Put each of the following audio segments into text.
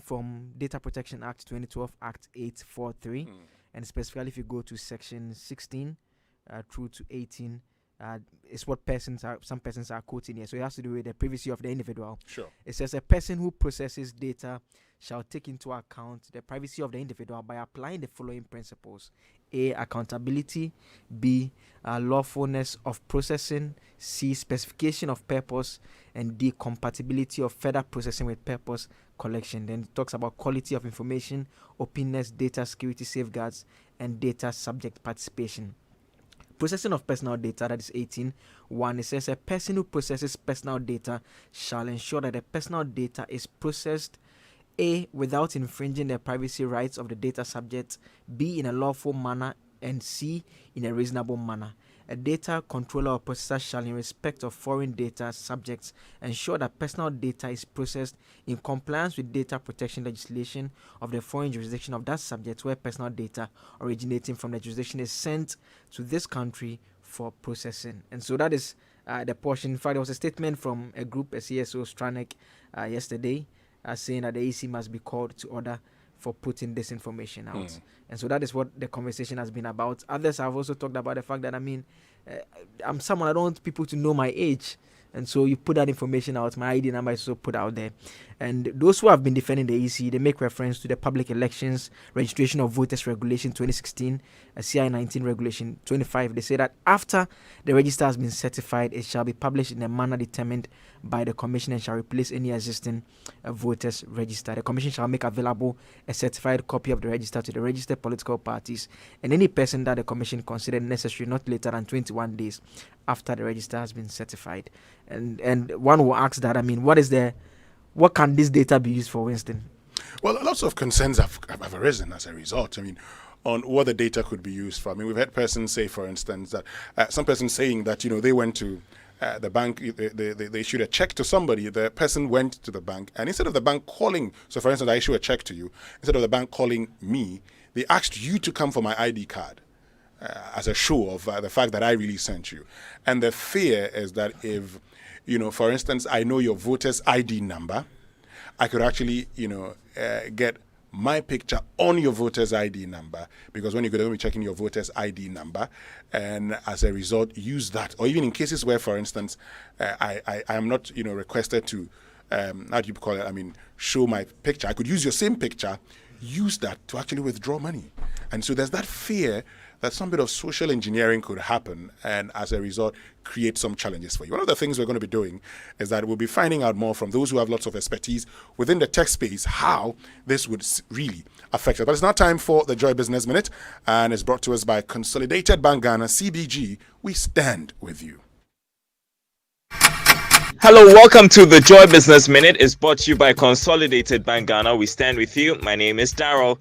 from Data Protection Act 2012, Act 843, and specifically if you go to section 16 through to 18, it's what some persons are quoting here. So it has to do with the privacy of the individual. Sure. It says a person who processes data shall take into account the privacy of the individual by applying the following principles: A, accountability; B, lawfulness of processing; C, specification of purpose; and D, compatibility of further processing with purpose collection. Then it talks about quality of information, openness, data security safeguards, and data subject participation. Processing of personal data, that is 18.1. It says a person who processes personal data shall ensure that the personal data is processed: A, without infringing the privacy rights of the data subject; B, in a lawful manner; and C, in a reasonable manner. A data controller or processor shall, in respect of foreign data subjects, ensure that personal data is processed in compliance with data protection legislation of the foreign jurisdiction of that subject where personal data originating from the jurisdiction is sent to this country for processing. And so that is the portion. In fact, there was a statement from a group, a CSO, Stranek, yesterday, saying that the EC must be called to order for putting this information out. And so that is what the conversation has been about. Others have also talked about the fact that, I'm someone, I don't want people to know my age. And so you put that information out. My ID number is also put out there. And those who have been defending the EC, they make reference to the Public Elections Registration of Voters Regulation 2016, CI 19 Regulation 25. They say that after the register has been certified, it shall be published in a manner determined by the Commission and shall replace any existing voters register. The Commission shall make available a certified copy of the register to the registered political parties and any person that the Commission considered necessary not later than 21 days after the register has been certified. And one will ask that, what can this data be used for, Winston? Well, lots of concerns have arisen as a result. On what the data could be used for. We've had persons say, for instance, that some person saying that, they went to the bank, they issued a check to somebody. The person went to the bank, and instead of the bank calling, so for instance, I issue a check to you, instead of the bank calling me, they asked you to come for my ID card as a show of the fact that I really sent you. And the fear is that if, for instance, I know your voter's ID number, I could actually, get my picture on your voter's ID number, because when you're going to be checking your voter's ID number, and as a result, use that. Or even in cases where, for instance, I am not, requested to, how do you call it? Show my picture. I could use your same picture, use that to actually withdraw money. And so there's that fear that some bit of social engineering could happen, and as a result, create some challenges for you. One of the things we're going to be doing is that we'll be finding out more from those who have lots of expertise within the tech space how this would really affect us. But it's now time for the Joy Business Minute, and it's brought to us by Consolidated Bank Ghana, CBG. We stand with you. Hello, welcome to the Joy Business Minute. It's brought to you by Consolidated Bank Ghana. We stand with you. My name is Darrell.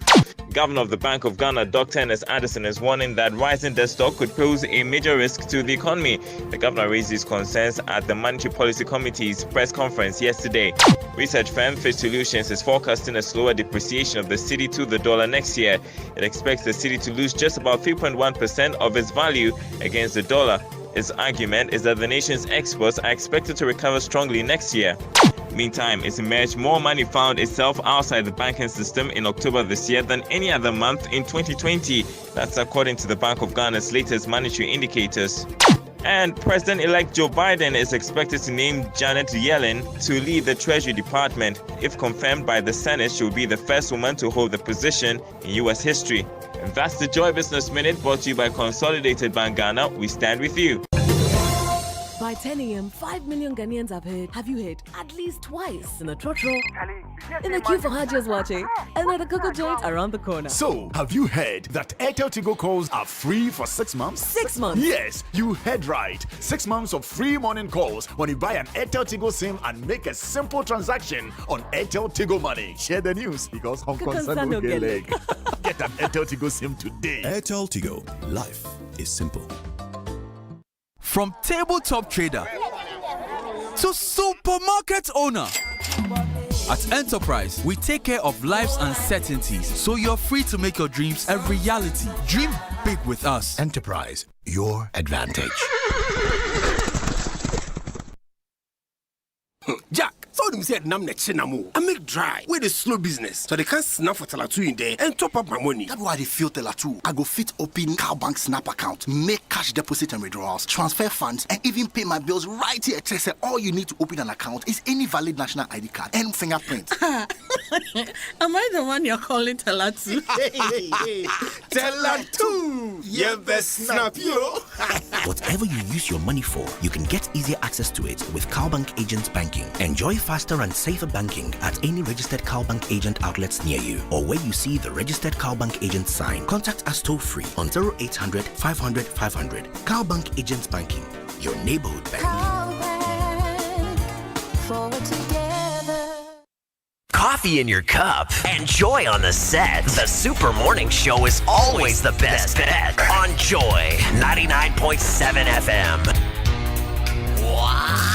Governor of the Bank of Ghana, Dr. Ernest Addison, is warning that rising debt stock could pose a major risk to the economy. The governor raised these concerns at the Monetary Policy Committee's press conference yesterday. Research firm Fitch Solutions is forecasting a slower depreciation of the cedi to the dollar next year. It expects the cedi to lose just about 3.1% of its value against the dollar. Its argument is that the nation's exports are expected to recover strongly next year. Meantime, it's emerged more money found itself outside the banking system in October this year than any other month in 2020. That's according to the Bank of Ghana's latest monetary indicators. And President-elect Joe Biden is expected to name Janet Yellen to lead the Treasury Department. If confirmed by the Senate, she will be the first woman to hold the position in U.S. history. And that's the Joy Business Minute, brought to you by Consolidated Bank Ghana. We stand with you. By 10 a.m., 5 million Ghanaians have you heard at least twice in the trotro, in the queue for Hajia's watching, and at the cocoa joint around the corner. So, have you heard that Airtel Tigo calls are free for 6 months? 6 months? Yes, you heard right. 6 months of free morning calls when you buy an Airtel Tigo SIM and make a simple transaction on Airtel Tigo Money. Share the news because Hong Kong no get leg. Get an Airtel Tigo SIM today. Airtel Tigo. Life is simple. From tabletop trader to supermarket owner, at Enterprise, we take care of life's uncertainties so you're free to make your dreams a reality. Dream big with us. Enterprise, your advantage. Jack, so When you said nam nechinamo, I make dry. Where the slow business, so they can't snap for Telatu in there and top up my money. That's why they feel Telatu. I go fit open Cowbank Snap account, make cash deposit and withdrawals, transfer funds, and even pay my bills right here. Say all you need to open an account is any valid national ID card and fingerprint. Am I the one you're calling Telatu? Hey. Telatu! Yeah, best snap you. Whatever you use your money for, you can get easier access to it with Cowbank Agent Banking. Enjoy faster and safer banking at any registered Cowbank agent outlets near you or where you see the registered Cowbank agent sign. Contact us toll free on 0800 500 500. Cowbank Agent Banking, your neighborhood bank. Cowbank, forward together. Coffee in your cup and joy on the set. The Super Morning Show is always the best bet on Joy 99.7 FM. Wow!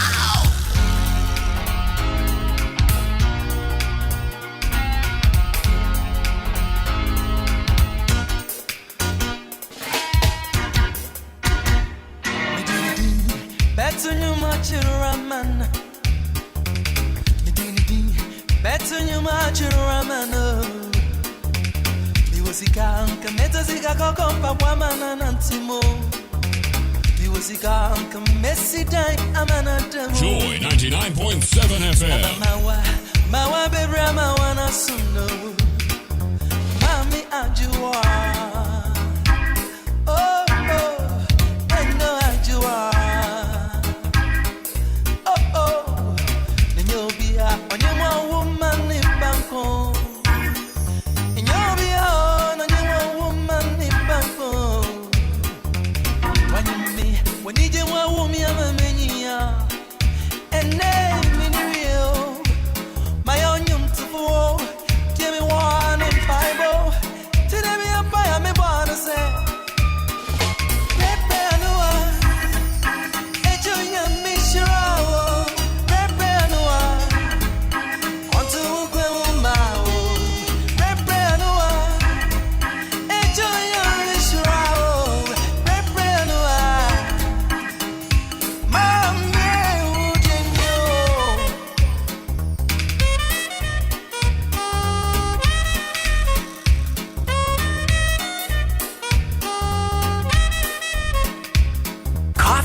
Better you much raman. Better you much raman. Biwasika anka meta zika kokompa wamana nantimo. Biwasika anka messi dai amana demo. Joy 99.7 FM. Mawa bebra mawana suno. Mami ajua. Oh oh, eno ajua.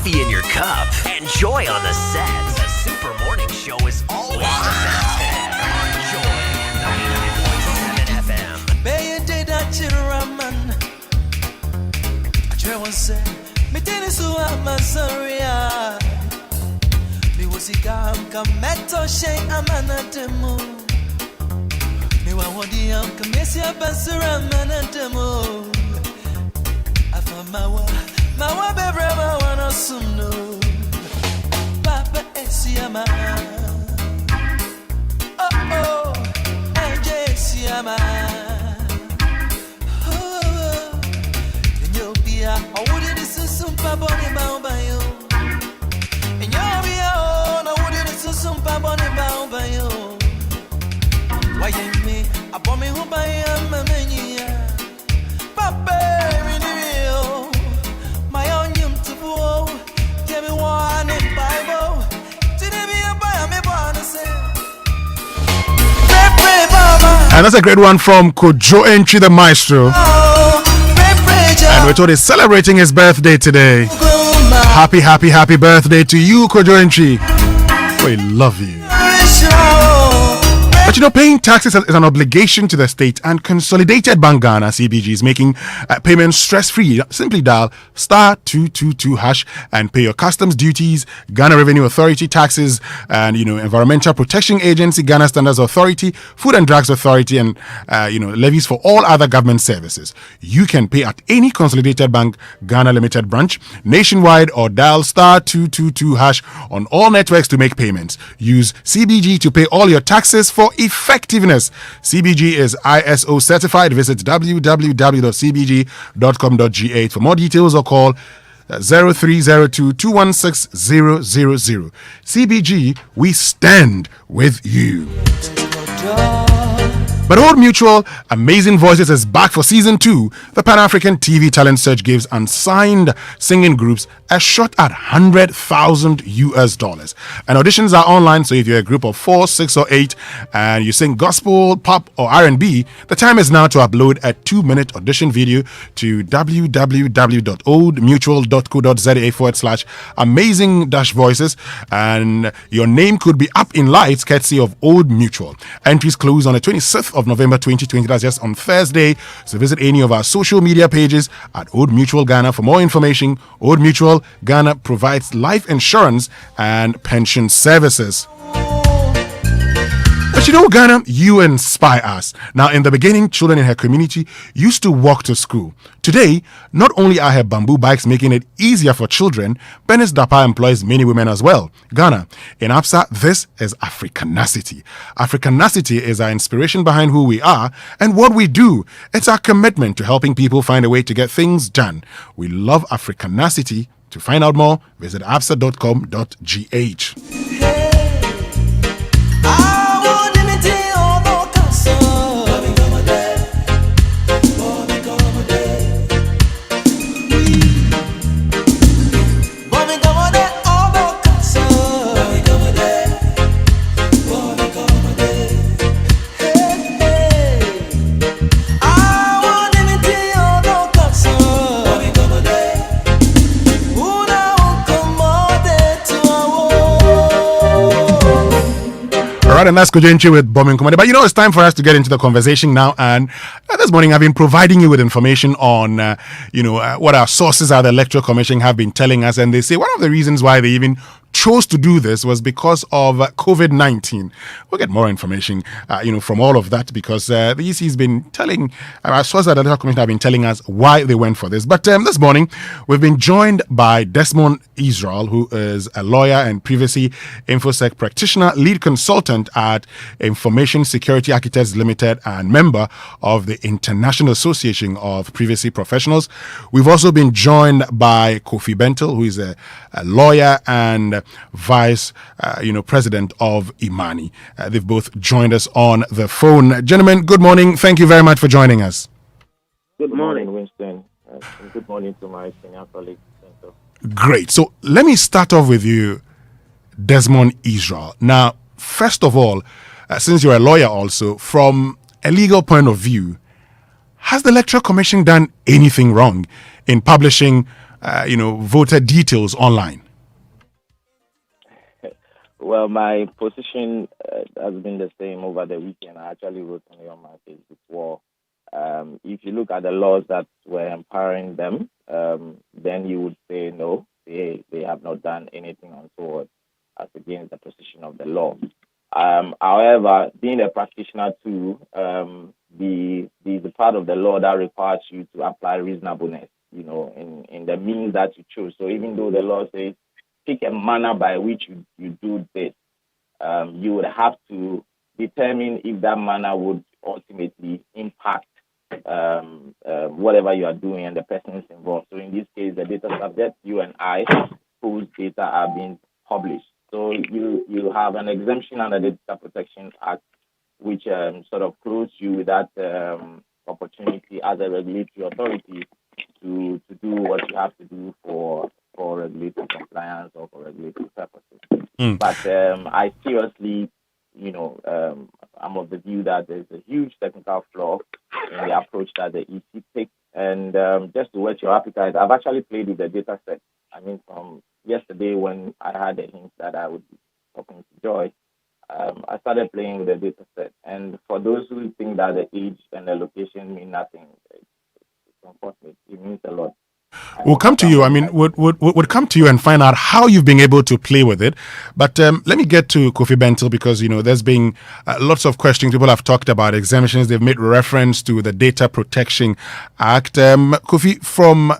In your cup and joy on the set. The Super Morning Show is always the best on Joy 99.7 FM. Bay data chiraman. I try one say, me tennis to Amazaria. Me was a gam kameto shay amana demo. Me wa wadi am kamesia basura amana demo. Afamawa. Mawa bebrema wana sumno Papa esiyama Oh oh Eje esiyama Oh Enyobia Awudi nisusumpa boni baumbayo Enyobia Awudi nisusumpa boni baumbayo Wayemi Abomi hubaya mamenyia Papa minibio My own yum to go, give me one in Bible. Today be a buy me wanna say. And that's a great one from Kojo Entry the Maestro. And we're told he's celebrating his birthday today. Happy birthday to you, Kojo Entry. We love you. But you know, paying taxes is an obligation to the state, and Consolidated Bank Ghana (CBG) is making payments stress-free. Simply dial *222# and pay your customs duties, Ghana Revenue Authority taxes, and Environmental Protection Agency, Ghana Standards Authority, Food and Drugs Authority, and levies for all other government services. You can pay at any Consolidated Bank Ghana Limited branch nationwide, or dial *222# on all networks to make payments. Use CBG to pay all your taxes for effectiveness. CBG is ISO certified. Visit www.cbg.com.gh for more details or call 0302 216 000. CBG, we stand with you. But Old Mutual Amazing Voices is back for season 2. The Pan-African TV talent search gives unsigned singing groups a shot at $100,000 US. And auditions are online, so if you're a group of 4, 6, or 8 and you sing gospel, pop, or R&B, the time is now to upload a 2-minute audition video to www.oldmutual.co.za/amazing-voices, and your name could be up in lights courtesy of Old Mutual. Entries close on the 26th of November 2020. That's just on Thursday. So visit any of our social media pages at Old Mutual Ghana for more information. Old Mutual Ghana provides life insurance and pension services. But you know, Ghana, you inspire us. Now, in the beginning, children in her community used to walk to school. Today, not only are her bamboo bikes making it easier for children, Benis Dapa employs many women as well. Ghana, in APSA, this is Africanacity. Africanacity is our inspiration behind who we are and what we do. It's our commitment to helping people find a way to get things done. We love Africanacity. To find out more, visit apsa.com.gh. All right, and that's Kojenchi with Bombing Comedy. But you know, it's time for us to get into the conversation now. And this morning, I've been providing you with information on, what our sources at the Electoral Commission have been telling us. And they say one of the reasons why they even chose to do this was because of COVID-19. We'll get more information, from all of that, because the EC has been telling, our sources at the Electoral Commission have been telling us why they went for this. But this morning, we've been joined by Desmond Israel, who is a lawyer and privacy InfoSec practitioner, lead consultant at Information Security Architects Limited, and member of the International Association of Privacy Professionals. We've also been joined by Kofi Bentil, who is a lawyer and vice president of Imani. They've both joined us on the phone. Gentlemen, good morning. Thank you very much for joining us. Good morning, Winston. And good morning to my senior colleague. Great. So let me start off with you, Desmond Israel. Now, first of all, since you're a lawyer also, from a legal point of view, has the Electoral Commission done anything wrong in publishing, voter details online? Well, my position has been the same over the weekend. I actually wrote on it on my page before. If you look at the laws that were empowering them, then you would say no, they have not done anything untoward as against the position of the law. However, being a practitioner too, the part of the law that requires you to apply reasonableness, in the means that you choose. So even though the law says pick a manner by which you do this, you would have to determine if that manner would ultimately impact whatever you are doing and the persons involved. So in this case, the data subject, you and I, whose data are being published. So you have an exemption under the Data Protection Act, which sort of clothes you with that opportunity as a regulatory authority to do what you have to do for regulatory compliance or for regulatory purposes. But I seriously, I'm of the view that there's a huge technical flaw in the approach that the EC takes. And just to whet your appetite, I've actually played with the data set. I mean, from yesterday when I had a hint that I would be talking to Joy, I started playing with the data set. And for those who think that the age and the location mean nothing, it's unfortunate. It means a lot. We'll come to you. I mean, would come to you and find out how you've been able to play with it. But let me get to Kofi Bentil, because, there's been lots of questions. People have talked about exemptions. They've made reference to the Data Protection Act. Kofi, from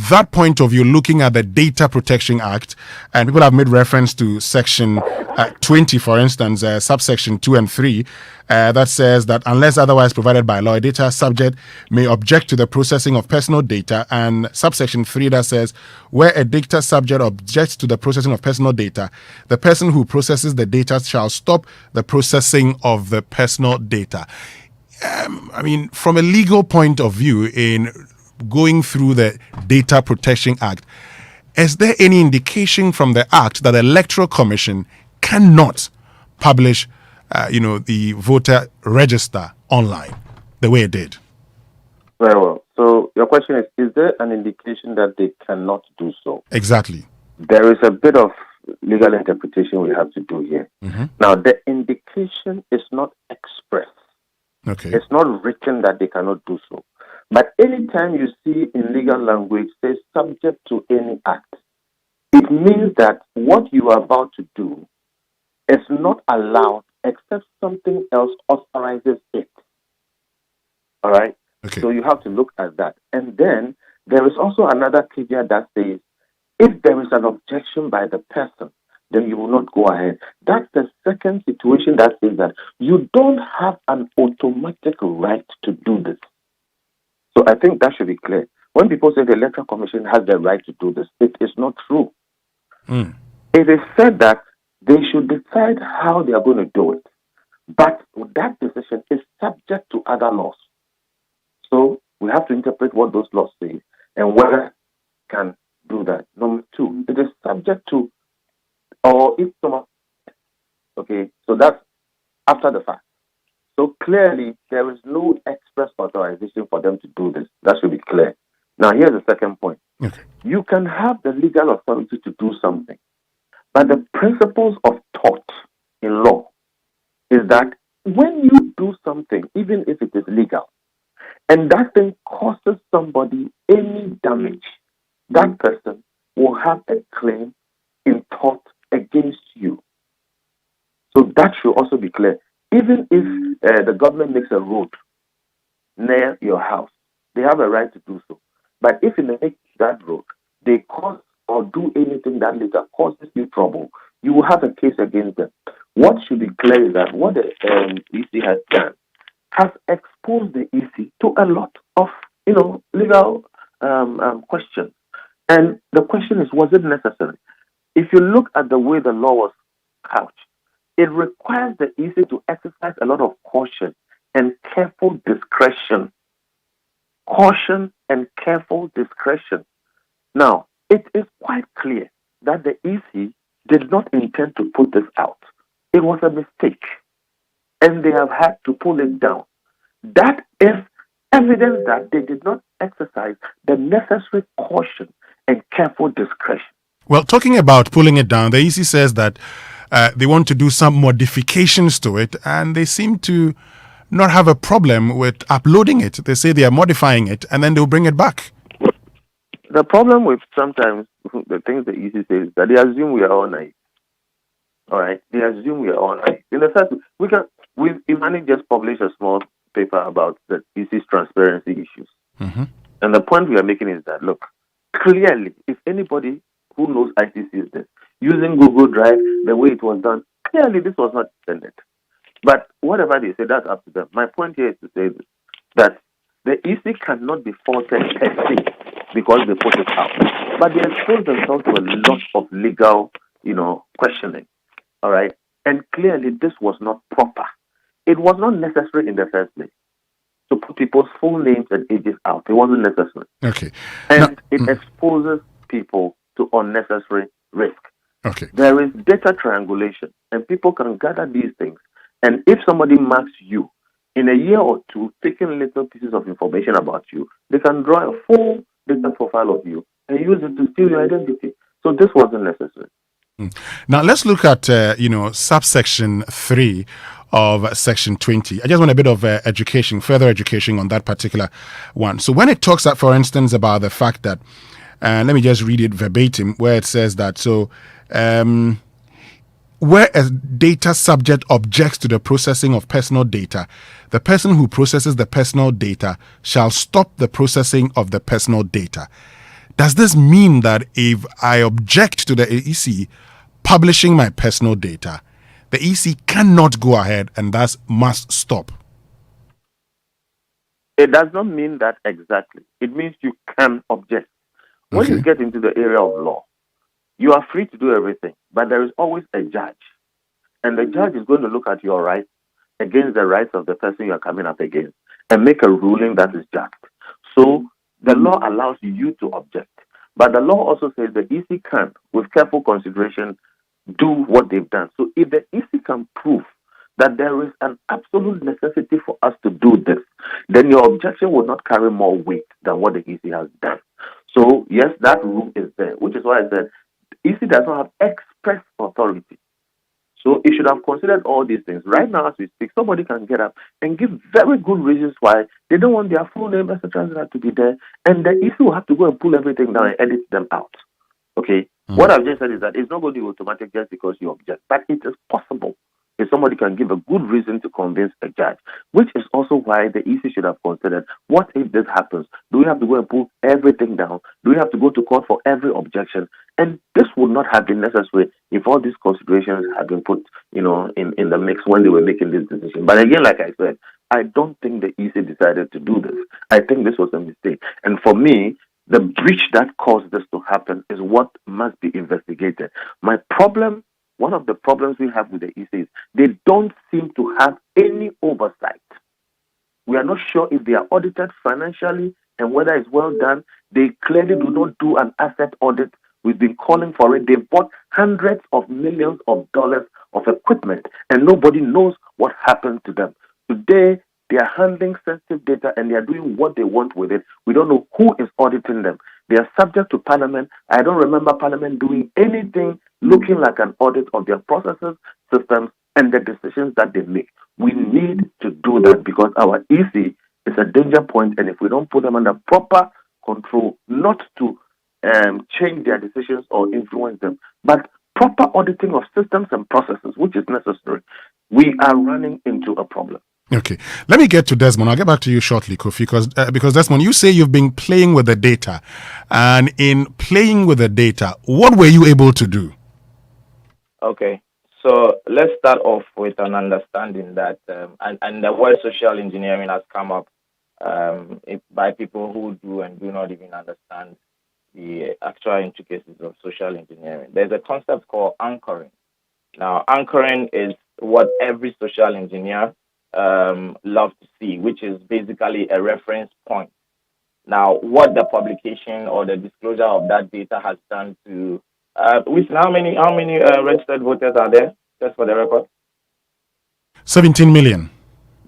that point of view, looking at the Data Protection Act, and people have made reference to Section 20, for instance, subsection 2 and 3, that says that unless otherwise provided by law, a data subject may object to the processing of personal data, and subsection 3 that says where a data subject objects to the processing of personal data, the person who processes the data shall stop the processing of the personal data. I mean, from a legal point of view, in going through the Data Protection Act, is there any indication from the Act that the Electoral Commission cannot publish, the voter register online the way it did? Very well. So your question is there an indication that they cannot do so? Exactly. There is a bit of legal interpretation we have to do here. Now, the indication is not expressed. Okay. It's not written that they cannot do so. But anytime you see in legal language say subject to any act, it means that what you are about to do is not allowed except something else authorizes it. All right? Okay. So you have to look at that. And then there is also another caveat that says if there is an objection by the person, then you will not go ahead. That's the second situation that says that you don't have an automatic right to do this. So I think that should be clear. When people say the Electoral Commission has the right to do this, it is not true. It is said that they should decide how they are going to do it. But that decision is subject to other laws. So we have to interpret what those laws say and whether can do that. Number two, it is subject to, or if someone, okay, so that's after the fact. So clearly, there is no express authorization for them to do this. That should be clear. Now, here's the second point. Okay. You can have the legal authority to do something, but the principles of thought in law is that when you do something, even if it is legal, and that thing causes somebody any damage, that person will have a claim in tort against you. So that should also be clear. Even if the government makes a road near your house, they have a right to do so. But if in the make that road, they cause or do anything that later causes you trouble, you will have a case against them. What should be clear is that what the EC has done has exposed the EC to a lot of, legal questions. And the question is, was it necessary? If you look at the way the law was couched, it requires the EC to exercise a lot of caution and careful discretion. Caution and careful discretion. Now, it is quite clear that the EC did not intend to put this out. It was a mistake, and they have had to pull it down. That is evidence that they did not exercise the necessary caution and careful discretion. Well, talking about pulling it down, the EC says that they want to do some modifications to it, and they seem to not have a problem with uploading it. They say they are modifying it, and then they'll bring it back. The problem with sometimes the things the EC says is that they assume we are all naive. All right, they assume we are all naive. In the sense, we managed just publish a small paper about the EC's transparency issues. And the point we are making is that, look, clearly, if anybody who knows ICC is this, using Google Drive the way it was done, clearly this was not intended. But whatever they say, that's up to them. My point here is to say this, that the EC cannot be faulted per se because they put it out. But they expose themselves to a lot of legal, questioning. All right? And clearly this was not proper. It was not necessary in the first place to put people's full names and ages out. It wasn't necessary. Okay. And it exposes people to unnecessary risk. Okay. There is data triangulation, and people can gather these things. And if somebody marks you, in a year or two, taking little pieces of information about you, they can draw a full data profile of you and use it to steal your identity. So this wasn't necessary. Now let's look at subsection 3 of section 20. I just want a bit of further education on that particular one. So when it talks, for instance, about the fact that, let me just read it verbatim, where it says that, where a data subject objects to the processing of personal data, the person who processes the personal data shall stop the processing of the personal data. Does this mean that if I object to the EC publishing my personal data, the EC cannot go ahead and thus must stop? It does not mean that exactly. It means you can object. When you get into the area of law, you are free to do everything, but there is always a judge. And the judge is going to look at your rights against the rights of the person you are coming up against and make a ruling that is just. So the law allows you to object. But the law also says the EC can, with careful consideration, do what they've done. So if the EC can prove that there is an absolute necessity for us to do this, then your objection will not carry more weight than what the EC has done. So yes, that rule is there, which is why I said EC does not have express authority. So it should have considered all these things. Right now, as we speak, somebody can get up and give very good reasons why they don't want their full name, etc., to be there, and the EC will have to go and pull everything down and edit them out. Okay? What I've just said is that it's not going to be automatic just because you object, but it is possible if somebody can give a good reason to convince a judge, which is also why the EC should have considered, what if this happens? Do we have to go and pull everything down? Do we have to go to court for every objection? And this would not have been necessary if all these considerations had been put, in the mix when they were making this decision. But again, like I said, I don't think the EC decided to do this. I think this was a mistake. And for me, the breach that caused this to happen is what must be investigated. One of the problems we have with the EC is they don't seem to have any oversight. We are not sure if they are audited financially and whether it's well done. They clearly do not do an asset audit. We've been calling for it. They've bought hundreds of millions of dollars of equipment, and nobody knows what happened to them. Today, they are handling sensitive data and they are doing what they want with it. We don't know who is auditing them. They are subject to Parliament. I don't remember Parliament doing anything looking like an audit of their processes, systems, and the decisions that they make. We need to do that because our EC is a danger point, and if we don't put them under proper control, not to change their decisions or influence them, but proper auditing of systems and processes, which is necessary, we are running into a problem. Okay, let me get to Desmond. I'll get back to you shortly, Kofi, because Desmond, you say you've been playing with the data, and in playing with the data, what were you able to do? Okay, so let's start off with an understanding that, and the word social engineering has come up by people who do and do not even understand the actual intricacies of social engineering. There's a concept called anchoring. Now, anchoring is what every social engineer loves to see, which is basically a reference point. Now, what the publication or the disclosure of that data has done to how many registered voters are there, just for the record? 17 million.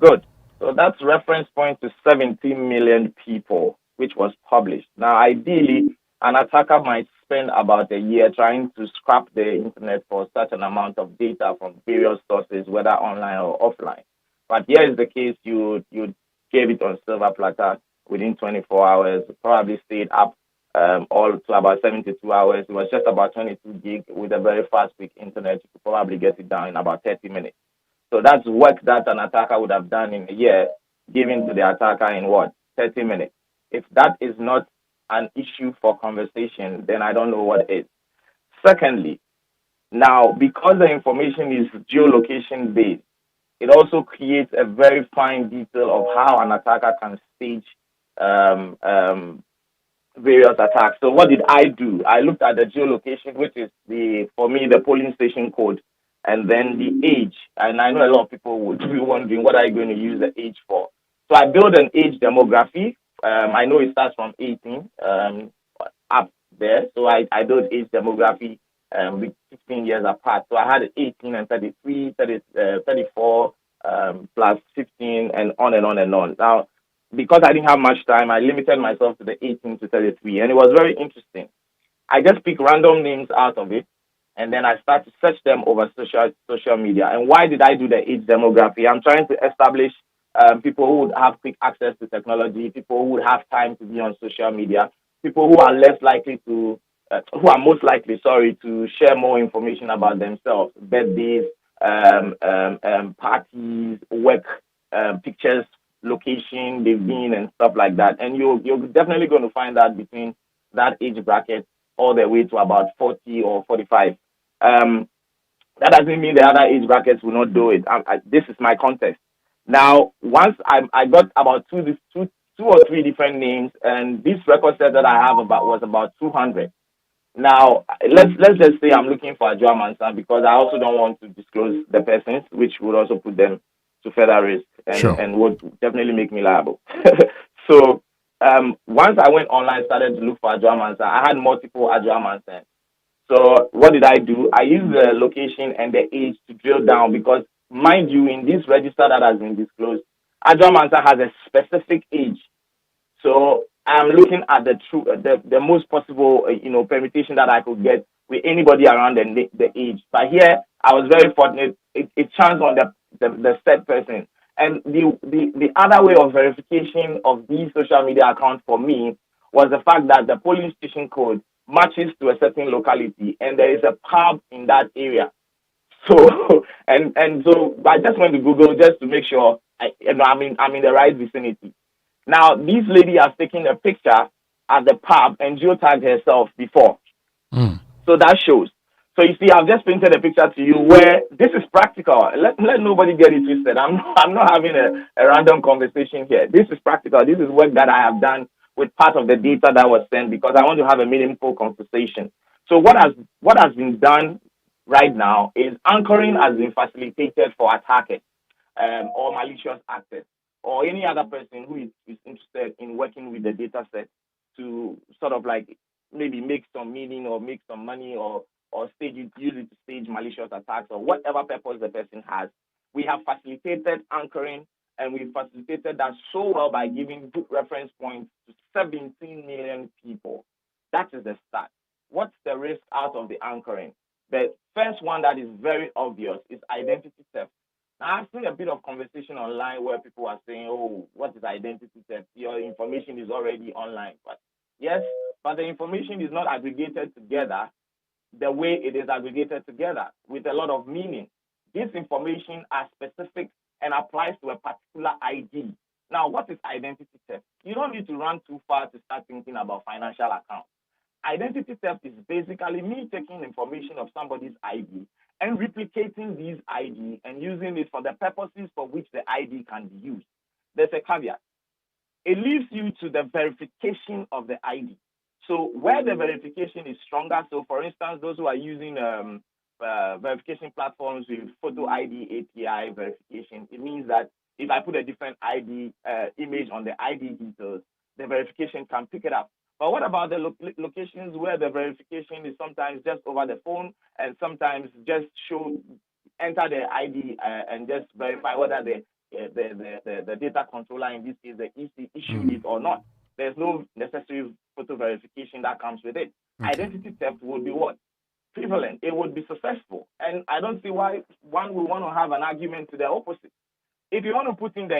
Good. So that's reference point to 17 million people, which was published. Now, ideally, an attacker might spend about a year trying to scrap the internet for such an amount of data from various sources, whether online or offline. But here is the case: you gave it on silver platter within 24 hours, probably stayed up all to about 72 hours. It was just about 22 gig with a very fast, quick internet. You could probably get it down in about 30 minutes. So that's work that an attacker would have done in a year, given to the attacker in 30 minutes. If that is not an issue for conversation, then I don't know what is. Secondly, now, because the information is geolocation based, it also creates a very fine detail of how an attacker can stage various attacks. So what did I do? I looked at the geolocation, which is for me the polling station code, and then the age. And I know a lot of people would be wondering, what are you going to use the age for? So I built an age demography. I know it starts from 18 up there. So I built age demography with 15 years apart. So I had 18 and 33, 34 plus 15 and on and on and on. Now, because I didn't have much time, I limited myself to the 18 to 33. And it was very interesting. I just picked random names out of it, and then I started to search them over social media. And why did I do the age demography? I'm trying to establish people who would have quick access to technology, people who would have time to be on social media, people who are less likely to, who are most likely, to share more information about themselves, birthdays, parties, work, pictures, location they've been, and stuff like that. And you're definitely going to find that between that age bracket all the way to about 40 or 45. That doesn't mean the other age brackets will not do it. This is my context. Now, once I got about two or three different names, and this record set that I have was about 200. Now, let's just say I'm looking for a Joa Mansa, because I also don't want to disclose the persons, which would also put them to further risk and, Sure. and would definitely make me liable. So once I went online, started to look for Adjoa Mansa, I had multiple Adjoa Mansa. So what did I do? I used the location and the age to drill down because, mind you, in this register that has been disclosed, Adjoa Mansa has a specific age. So I'm looking at the most possible, permutation that I could get with anybody around the age. But here, I was very fortunate. It chanced on the said person. And the other way of verification of these social media accounts for me was the fact that the polling station code matches to a certain locality, and there is a pub in that area. So so I just went to Google just to make sure I'm in the right vicinity. Now this lady has taken a picture at the pub and geotagged herself before, so that shows. So you see, I've just painted a picture to you where this is practical. Let nobody get it twisted. I'm not having a random conversation here. This is practical. This is work that I have done with part of the data that was sent because I want to have a meaningful conversation. So what has been done right now is anchoring has been facilitated for attackers or malicious actors or any other person who is interested in working with the data set to sort of like maybe make some meaning or make some money or use it to stage malicious attacks or whatever purpose the person has. We have facilitated anchoring, and we facilitated that so well by giving good reference points to 17 million people. That is the start. What's the risk out of the anchoring? The first one that is very obvious is identity theft. Now, I've seen a bit of conversation online where people are saying, oh, what is identity theft? Your information is already online. But yes, but the information is not aggregated together the way it is aggregated together with a lot of meaning. This information are specific and applies to a particular ID. Now, what is identity theft? You don't need to run too far to start thinking about financial accounts. Identity theft is basically me taking information of somebody's ID and replicating these ID and using it for the purposes for which the ID can be used. There's a caveat. It leaves you to the verification of the ID. So where the verification is stronger, so for instance, those who are using verification platforms with photo ID API verification, it means that if I put a different ID image on the ID details, the verification can pick it up. But what about the locations where the verification is sometimes just over the phone and sometimes just enter the ID and just verify whether the data controller, in this case the EC, issued it or not? There's no necessary photo verification that comes with it. Okay. Identity theft would be what? Prevalent. It would be successful. And I don't see why one would want to have an argument to the opposite. If you want to put in the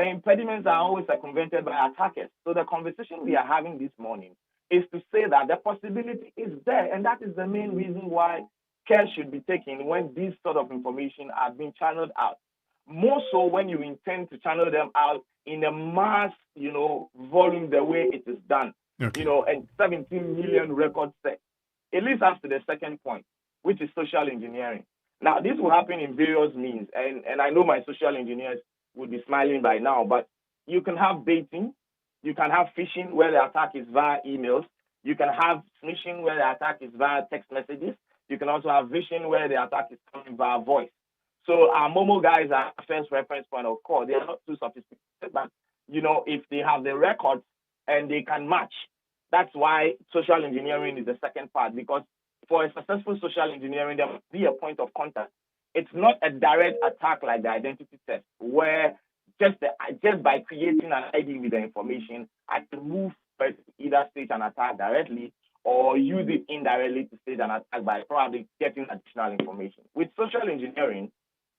impediments are always circumvented by attackers. So the conversation we are having this morning is to say that the possibility is there, and that is the main reason why care should be taken when these sort of information are being channeled out. More so when you intend to channel them out in a mass, volume the way it is done, okay. And 17 million records set. It leads us to the second point, which is social engineering. Now, this will happen in various means, and I know my social engineers would be smiling by now, but you can have baiting, you can have phishing where the attack is via emails, you can have smishing where the attack is via text messages, you can also have vishing where the attack is coming via voice. So our Momo guys are first reference point of call. They are not too sophisticated, but if they have the records and they can match, that's why social engineering is the second part, because for a successful social engineering, there must be a point of contact. It's not a direct attack like the identity theft, where just by creating an ID with the information, I can move to either stage an attack directly or use it indirectly to stage an attack by probably getting additional information. With social engineering,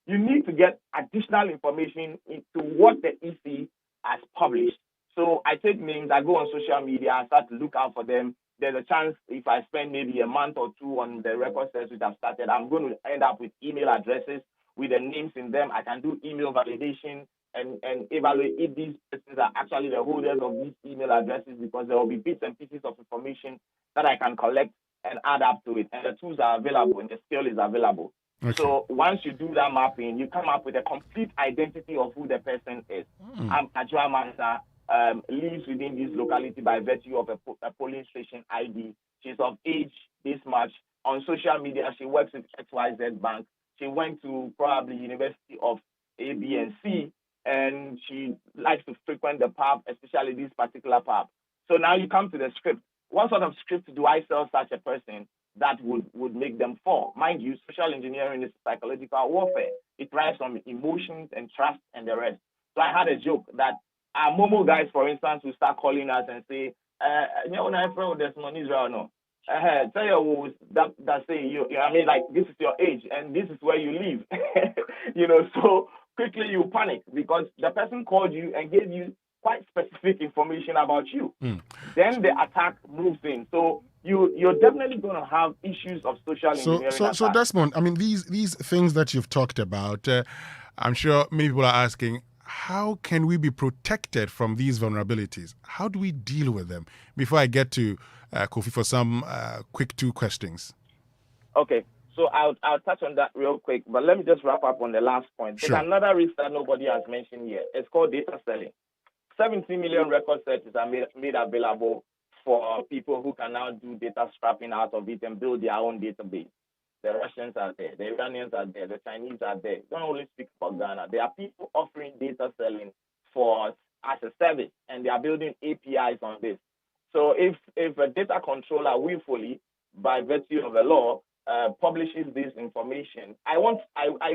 you need to get additional information into what the EC has published. So I take names, I go on social media, I start to look out for them. There's a chance if I spend maybe a month or two on the record sets which I've started, I'm going to end up with email addresses with the names in them. I can do email validation and evaluate if these persons are actually the holders of these email addresses, because there will be bits and pieces of information that I can collect and add up to it. And the tools are available and the scale is available. Okay. So once you do that mapping, you come up with a complete identity of who the person is. I'm Adjoa Mansa, lives within this locality by virtue of a polling station ID. She's of age this much. On social media, she works with XYZ Bank. She went to probably University of A, B, and C, and she likes to frequent the pub, especially this particular pub. So now you come to the script. What sort of script do I sell such a person that would make them fall? Mind you, social engineering is psychological warfare. It thrives on emotions and trust and the rest. So I had a joke that our Momo guys, for instance, will start calling us and say, you know, when I friend with Desmond Israel, no. Tell you that say you I mean, like, this is your age and this is where you live. You know, so quickly you panic because the person called you and gave you quite specific information about you. Then the attack moves in. So you're definitely going to have issues of social engineering. So Desmond, I mean, these things that you've talked about, I'm sure many people are asking, how can we be protected from these vulnerabilities? How do we deal with them? Before I get to Kofi for some quick 2 questions. Okay, so I'll touch on that real quick, but let me just wrap up on the last point. Sure. There's another risk that nobody has mentioned here. It's called data selling. 70 million record searches are made available for people who can now do data scrapping out of it and build their own database. The Russians are there, the Iranians are there, the Chinese are there. Don't only speak about Ghana. There are people offering data selling as a service, and they are building APIs on this. So if a data controller willfully, by virtue of the law, publishes this information, I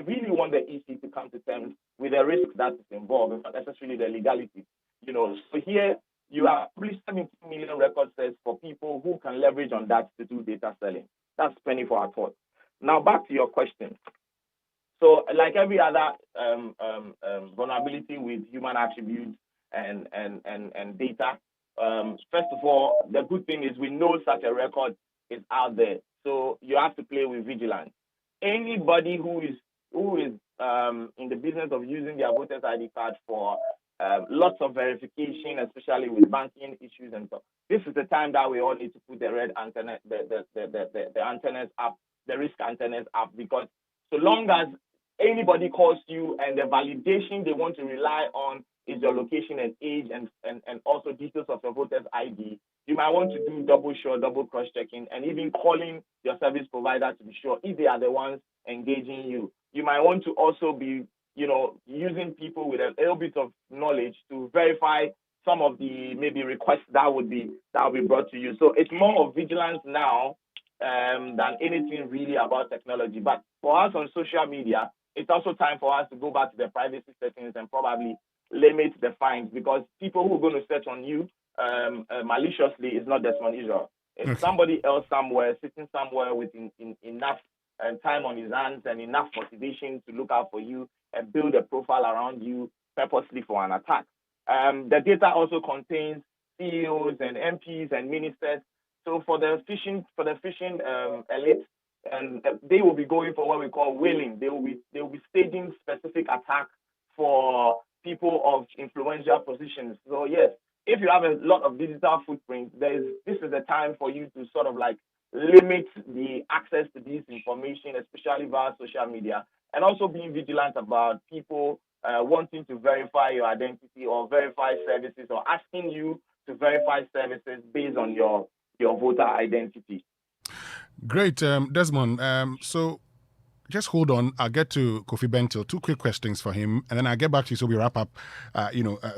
really want the EC to come to terms with the risk that is involved, not necessarily the legality. You know, so here you are probably 70 million record sets for people who can leverage on that to do data selling. That's penny for our thought. Now back to your question. So like every other vulnerability with human attributes and data, first of all, the good thing is we know such a record is out there. So you have to play with vigilance. Anybody who is in the business of using their voter's ID card for lots of verification, especially with banking issues and stuff, this is the time that we all need to put the red antenna, the antennas up, the risk antennas up, because so long as anybody calls you and the validation they want to rely on is your location and age and also details of your voter's ID, you might want to do double cross-checking and even calling your service provider to be sure if they are the ones engaging you. You might want to also be, you know, using people with a little bit of knowledge to verify some of the maybe requests that will be brought to you. So it's more of vigilance now than anything really about technology. But for us on social media, it's also time for us to go back to the privacy settings and probably limit the fines, because people who are going to search on you maliciously is not Desmond Israel. It's somebody else somewhere, sitting somewhere with enough time on his hands and enough motivation to look out for you and build a profile around you purposely for an attack. The data also contains CEOs and MPs and ministers. So for the phishing elite, and they will be going for what we call whaling. They will be staging specific attacks for people of influential positions. So yes, if you have a lot of digital footprint, this is the time for you to sort of like limit the access to this information, especially via social media, and also being vigilant about people wanting to verify your identity or verify services or asking you to verify services based on your voter identity. Great, Desmond. So just hold on. I'll get to Kofi Bentil. 2 quick questions for him, and then I'll get back to you so we wrap up,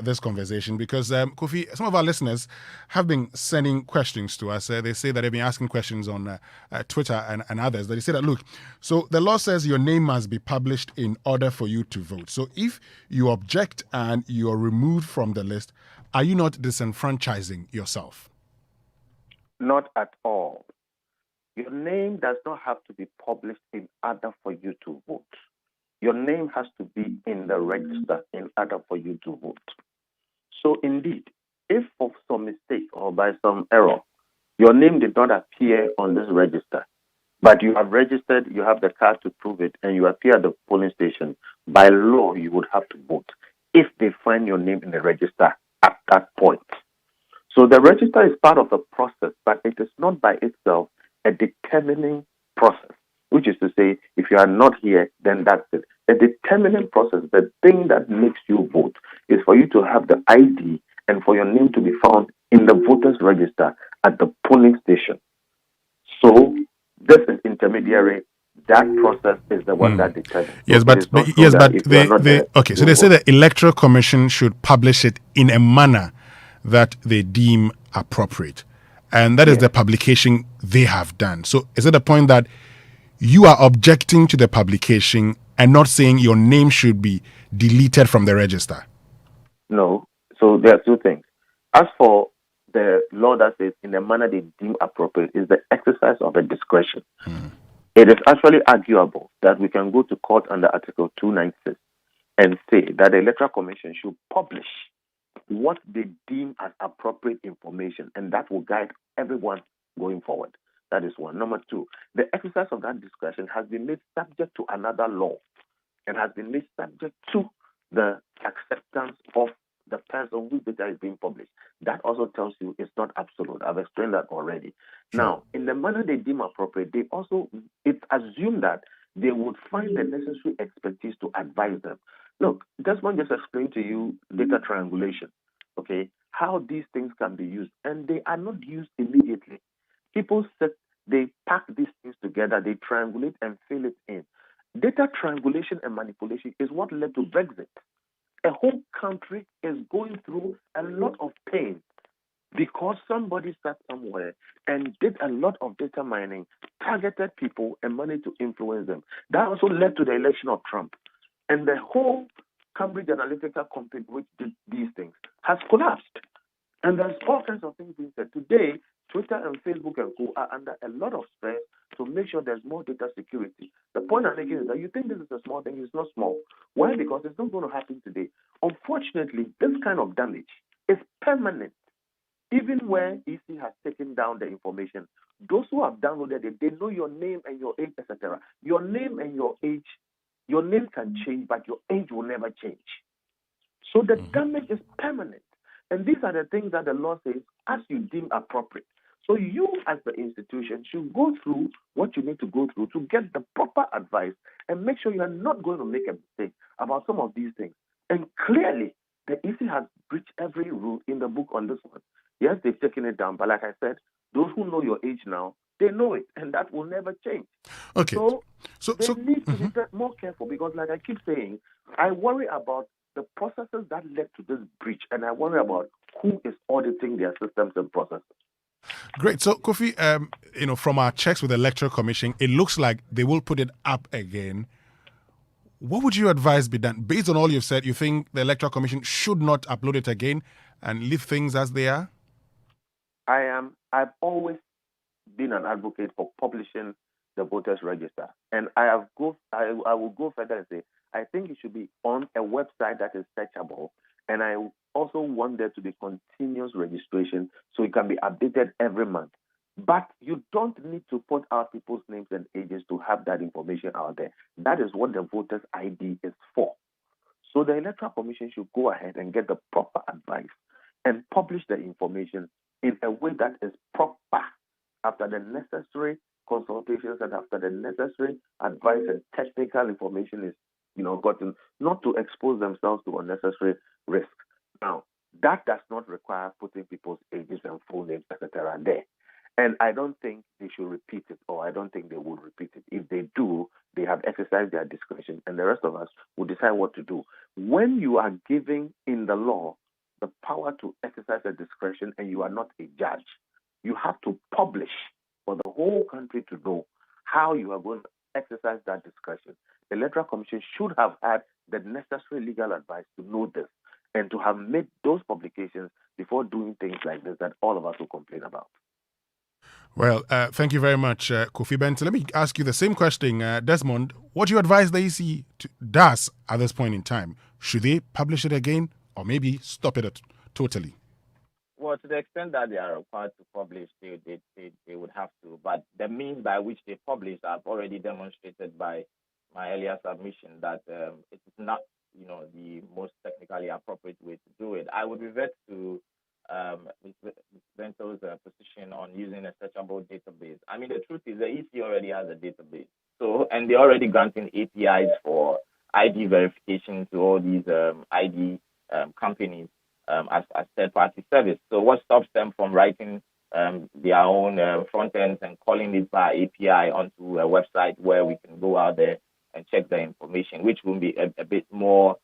this conversation. Because Kofi, some of our listeners have been sending questions to us. They say that they've been asking questions on Twitter and others. They say that, look, so the law says your name must be published in order for you to vote. So if you object and you're removed from the list, are you not disenfranchising yourself? Not at all. Your name does not have to be published in order for you to vote. Your name has to be in the register in order for you to vote. So indeed, if for some mistake or by some error, your name did not appear on this register, but you have registered, you have the card to prove it, and you appear at the polling station, by law, you would have to vote if they find your name in the register at that point. So the register is part of the process, but it is not by itself a determining process, which is to say, if you are not here, then that's it. A determining process, the thing that makes you vote, is for you to have the ID and for your name to be found in the voters' register at the polling station. So this is intermediary that process is the one that determines. Yes, So but it is not so yes, that but if you are not there, okay. So you they say won't. the Electoral Commission should publish it in a manner that they deem appropriate, and that is the publication they have done. So is it the point that you are objecting to the publication and not saying your name should be deleted from the register? No. So there are two things. As for the law that says in the manner they deem appropriate is the exercise of a discretion. It is actually arguable that we can go to court under Article 296 and say that the Electoral Commission should publish what they deem as appropriate information, and that will guide everyone going forward. That is one. Number two, the exercise of that discretion has been made subject to another law and has been made subject to the acceptance of the person whose data is being published. That also tells you it's not absolute. I've explained that already. Now, in the manner they deem appropriate, it's assumed that they would find the necessary expertise to advise them. Look, Desmond just explained to you data triangulation, okay, how these things can be used, and they are not used immediately. People sit, they pack these things together, they triangulate and fill it in. Data triangulation and manipulation is what led to Brexit. A whole country is going through a lot of pain because somebody sat somewhere and did a lot of data mining, targeted people and money to influence them. That also led to the election of Trump. And the whole Cambridge Analytica company, which did these things, has collapsed. And there's all kinds of things being said. Today, Twitter and Facebook and co are under a lot of stress to make sure there's more data security. The point I'm making is that you think this is a small thing, it's not small. Why? Because it's not going to happen today. Unfortunately, this kind of damage is permanent. Even where EC has taken down the information, those who have downloaded it, they know your name and your age, etc. Your name and your age, your name can change, but your age will never change. So the damage is permanent. And these are the things that the law says as you deem appropriate. So you as the institution should go through what you need to go through to get the proper advice and make sure you are not going to make a mistake about some of these things. And clearly, the EC has breached every rule in the book on this one. Yes, they've taken it down, but like I said, those who know your age now, they know it, and that will never change. Okay. So they need to be more careful because, like I keep saying, I worry about the processes that led to this breach, and I worry about who is auditing their systems and processes. Great. So, Kofi, from our checks with the Electoral Commission, it looks like they will put it up again. What would you advise be done? Based on all you've said, you think the Electoral Commission should not upload it again and leave things as they are? I've always been an advocate for publishing the voters register, and I will go further and say I think it should be on a website that is searchable, and I also want there to be continuous registration so it can be updated every month. But you don't need to put out people's names and ages to have that information out there. That is what the voters ID is for. So the Electoral Commission should go ahead and get the proper advice and publish the information in a way that is proper after the necessary consultations and after the necessary advice and technical information is gotten, not to expose themselves to unnecessary risk. Now, that does not require putting people's ages and full names, etc. there. And I don't think they should repeat it, or I don't think they would repeat it. If they do, they have exercised their discretion, and the rest of us will decide what to do. When you are giving in the law the power to exercise a discretion and you are not a judge, you have to publish for the whole country to know how you are going to exercise that discretion. The Electoral Commission should have had the necessary legal advice to know this and to have made those publications before doing things like this that all of us will complain about. Well, thank you very much, Kofi Benton. Let me ask you the same question, Desmond. What do you advise the EC does at this point in time? Should they publish it again or maybe stop it totally? Well, to the extent that they are required to publish, they would have to. But the means by which they publish, I've already demonstrated by my earlier submission that it is not, the most technically appropriate way to do it. I would revert to Ms. Bento's position on using a searchable database. I mean, the truth is the EC already has a database. So, and they're already granting APIs for ID verification to all these ID companies as third-party service. So what stops them from writing their own front ends and calling it by API onto a website where we can go out there and check the information, which will be a bit more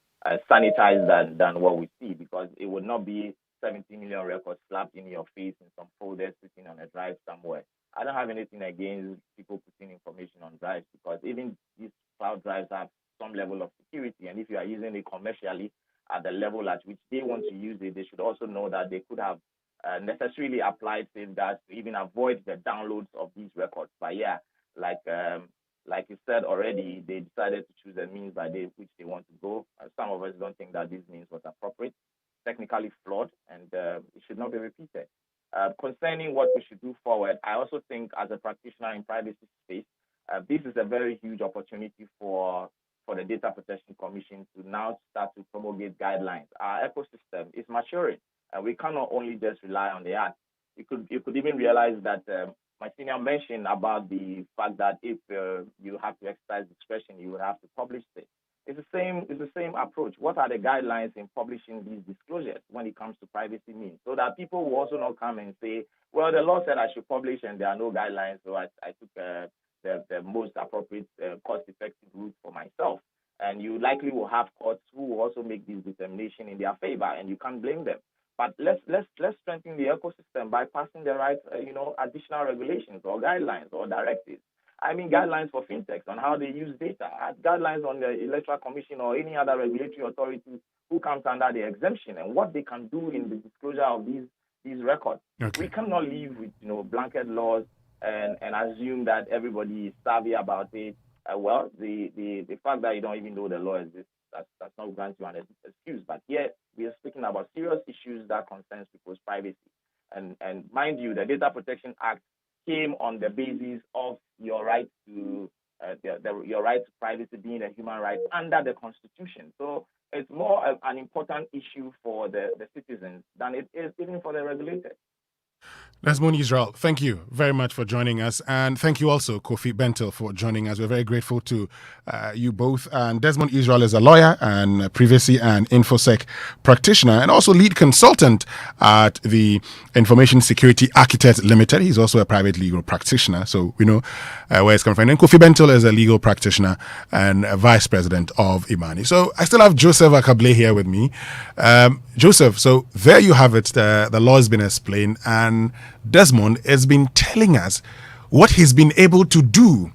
sanitized than what we see, because it would not be 70 million records slapped in your face in some folders sitting on a drive somewhere. I don't have anything against people putting information on drives, because even these cloud drives have some level of security, and if you are using it commercially at the level at which they want to use it, they should also know that they could have necessarily applied safeguards to even avoid the downloads of these records. But yeah, like you said already, they decided to choose a means by which they want to go. Some of us don't think that this means was appropriate, technically flawed, and it should not be repeated. Concerning what we should do forward, I also think as a practitioner in privacy space, this is a very huge opportunity for the Data Protection Commission to now start to promulgate guidelines. Our ecosystem is maturing, and we cannot only just rely on the act. You could even realize that my senior mentioned about the fact that if you have to exercise discretion, you would have to publish it. It's the same approach. What are the guidelines in publishing these disclosures when it comes to privacy means? So that people will also not come and say, well, the law said I should publish and there are no guidelines, so I took the most appropriate cost-effective route for myself. And you likely will have courts who will also make this determination in their favor, and you can't blame them. But let's strengthen the ecosystem by passing the right, additional regulations or guidelines or directives. I mean, guidelines for fintechs on how they use data, guidelines on the Electoral Commission or any other regulatory authority who comes under the exemption and what they can do in the disclosure of these records. Okay. We cannot live with blanket laws and assume that everybody is savvy about it. The fact that you don't even know the law exists, that's not grant you an excuse. But yet we are speaking about serious issues that concerns people's privacy. And mind you, the Data Protection Act came on the basis of your right to your right to privacy being a human right under the Constitution. So it's more an important issue for the citizens than it is even for the regulators. Desmond Israel, thank you very much for joining us. And thank you also, Kofi Bentil, for joining us. We're very grateful to you both. And Desmond Israel is a lawyer and privacy and InfoSec practitioner and also lead consultant at the Information Security Architect Limited. He's also a private legal practitioner, so we know where it's coming from. And Kofi Bentil is a legal practitioner and a vice president of Imani. So I still have Joseph Akable here with me. Joseph, so there you have it. The law has been explained, and Desmond has been telling us what he's been able to do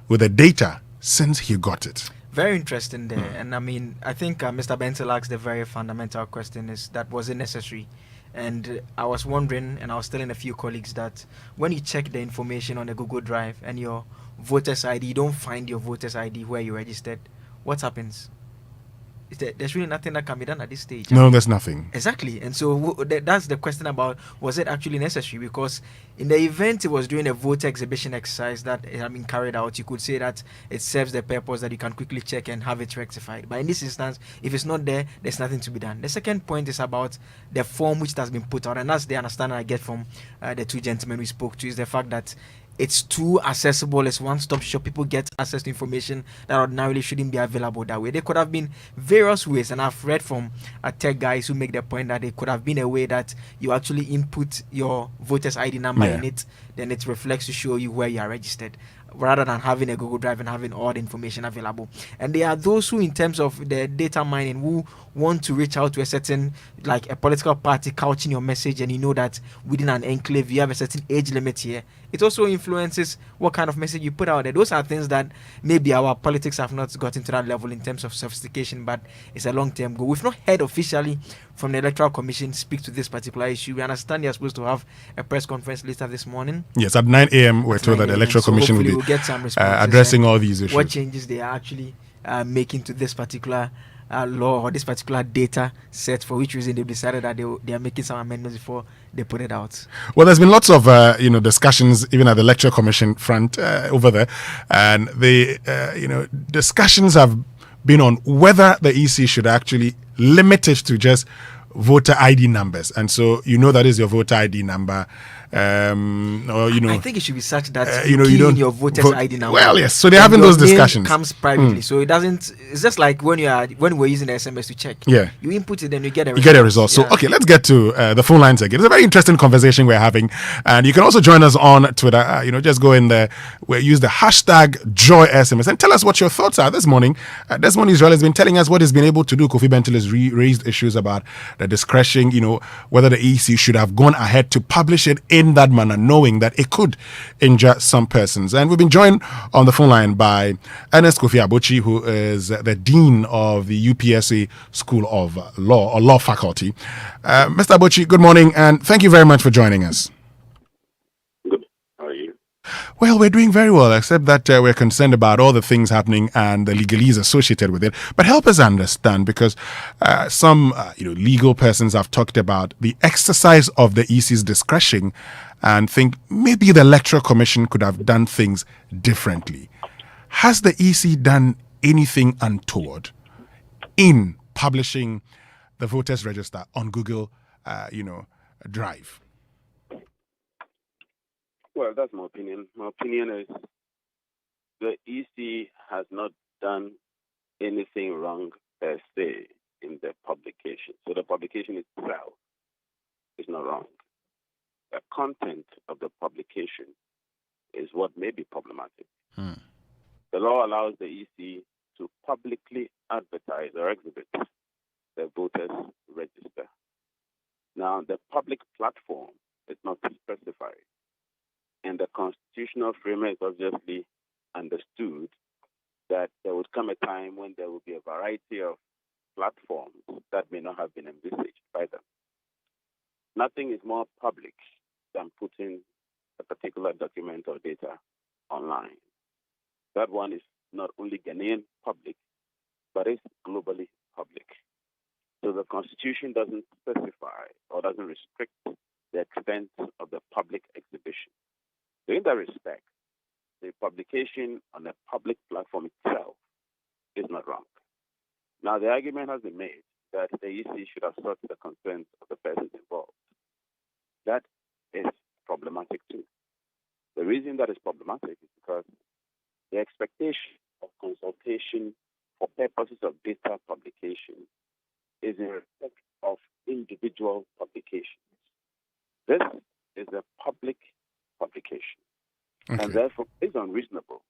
with the data since he got it. Very interesting there. And I mean, I think Mr. Bentil asked the very fundamental question, is that was it necessary? And I was wondering, and I was telling a few colleagues that when you check the information on the Google Drive and your voter's ID, you don't find your voter's ID where you registered, what happens? There's really nothing that can be done at this stage. No, there's nothing. Exactly. And so that's the question about, was it actually necessary? Because in the event it was during a voter exhibition exercise that had been carried out, you could say that it serves the purpose that you can quickly check and have it rectified. But in this instance, if it's not there, there's nothing to be done. The second point is about the form which has been put out, and that's the understanding I get from the two gentlemen we spoke to, is the fact that it's too accessible. It's one-stop shop. People get access to information that ordinarily shouldn't be available that way. There could have been various ways, and I've read from tech guys who make the point that there could have been a way that you actually input your voter's ID number in it, then it reflects to show you where you are registered, rather than having a Google Drive and having all the information available. And there are those who, in terms of the data mining, who want to reach out to a certain, like a political party, couching your message, and you know that within an enclave you have a certain age limit here. It also influences what kind of message you put out there. Those are things that maybe our politics have not gotten to that level in terms of sophistication, but it's a long-term goal. We've not heard officially from the Electoral Commission speak to this particular issue. We understand you're supposed to have a press conference later this morning. Yes, at 9 a.m. we're told that the Electoral Commission will be get some addressing all these issues. What changes they are actually making to this particular law or this particular data set, for which reason they've decided that they are making some amendments before they put it out. Well, there's been lots of discussions even at the Electoral Commission front over there, and the discussions have been on whether the EC should actually limit it to just voter ID numbers. And so that is your voter ID number. or I think it should be such that you key don't in your voter's vote. ID number. Well, yes. So they're and having your those name discussions. Comes privately, so it doesn't. It's just like when we're using the SMS to check. Yeah. You input it, then you get a result. You get a result. So, okay, let's get to the phone lines again. It's a very interesting conversation we're having. And you can also join us on Twitter. Just go in there. Use the hashtag JoySMS and tell us what your thoughts are this morning. Desmond Israel has been telling us what he's been able to do. Kofi Bentil has raised issues about the discretion, whether the EC should have gone ahead to publish it in that manner, knowing that it could injure some persons. And we've been joined on the phone line by Ernest Kofi Abochi, who is the Dean of the UPSA School of Law or Law Faculty. Mr. Abochi, good morning, and thank you very much for joining us. Good. How are you? Well, we're doing very well, except that we're concerned about all the things happening and the legalese associated with it. But help us understand, because some legal persons have talked about the exercise of the EC's discretion and think maybe the Electoral Commission could have done things differently. Has the EC done anything untoward in publishing the voters register on Google, Drive? Well, that's my opinion. My opinion is the EC has not done anything wrong per se in the publication. So the publication itself is not wrong. The content of the publication is what may be problematic. The law allows the EC to publicly advertise or exhibit the voters register. Now, the public platform is not specified, and the constitutional framework obviously understood that there would come a time when there will be a variety of platforms that may not have been envisaged by them. Nothing is more public than putting a particular document or data online. That one is not only Ghanaian public, but it's globally public. So the Constitution doesn't specify or doesn't restrict the extent of the public exhibition. So in that respect, the publication on a public platform itself is not wrong. Now, the argument has been made that the EC should have sought the consent of the persons involved. That is problematic too. The reason that is problematic is because the expectation of consultation for purposes of data publication is in respect of individual publications. This is a public publication, and therefore it's unreasonable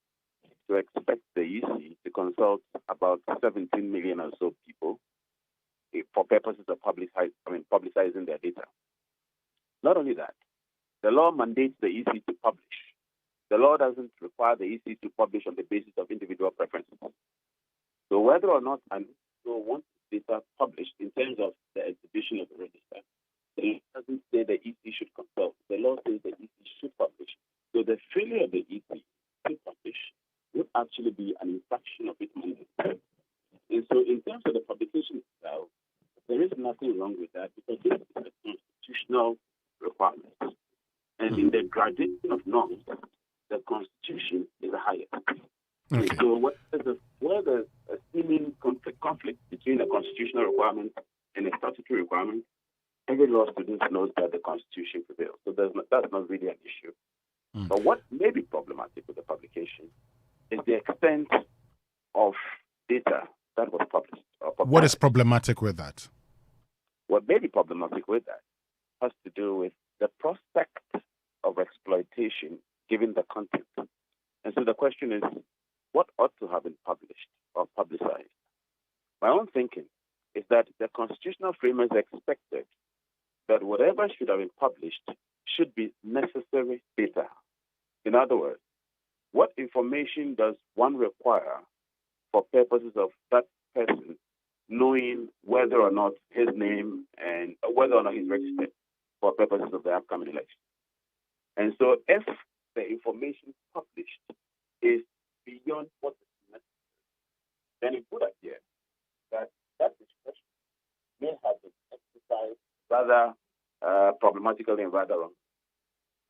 to expect the EC to consult about 17 million or so people for purposes of publicizing their data. Not only that, the law mandates the EC to publish. The law doesn't require the EC to publish on the basis of individual preferences. So whether or not an individual wants data published in terms of the exhibition of the register, the law doesn't say the EC should consult. The law says the EC should publish. So the failure of the EC to publish would actually be an infraction of its mandate. And so in terms of the publication itself, there is nothing wrong with that because this is a constitutional requirement. And in the gradation of norms, the Constitution is the highest. Okay. So where there's a seeming conflict between a constitutional requirement and a statutory requirement, every law student knows that the Constitution prevails. So that's not really an issue. But what may be problematic with the publication is the extent of data that was published. What is problematic with that? What may be problematic with that has to do with the prospect of exploitation given the content. And so the question is, what ought to have been published or publicized? My own thinking is that the constitutional framework expected that whatever should have been published should be necessary data. In other words, what information does one require for purposes of that person knowing whether or not his name and whether or not he's registered for purposes of the upcoming election? And so if the information published is beyond what is necessary, then it would appear that discretion may have been exercised rather problematically and rather wrong.